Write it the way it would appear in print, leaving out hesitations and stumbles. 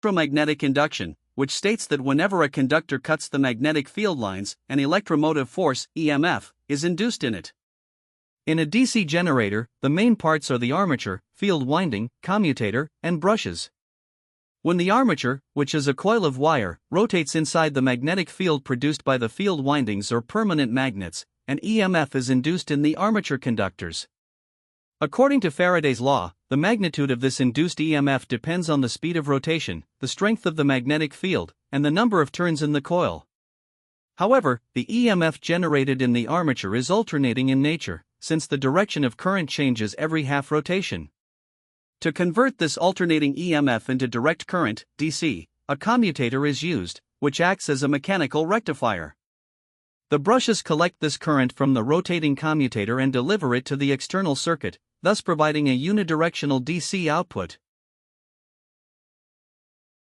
electromagnetic induction, which states that whenever a conductor cuts the magnetic field lines, an electromotive force, EMF, is induced in it. In a DC generator, the main parts are the armature, field winding, commutator, and brushes. When the armature, which is a coil of wire, rotates inside the magnetic field produced by the field windings or permanent magnets, an EMF is induced in the armature conductors. According to Faraday's law, the magnitude of this induced EMF depends on the speed of rotation, the strength of the magnetic field, and the number of turns in the coil. However, the EMF generated in the armature is alternating in nature, since the direction of current changes every half rotation. To convert this alternating EMF into direct current, DC, a commutator is used, which acts as a mechanical rectifier. The brushes collect this current from the rotating commutator and deliver it to the external circuit, thus providing a unidirectional DC output.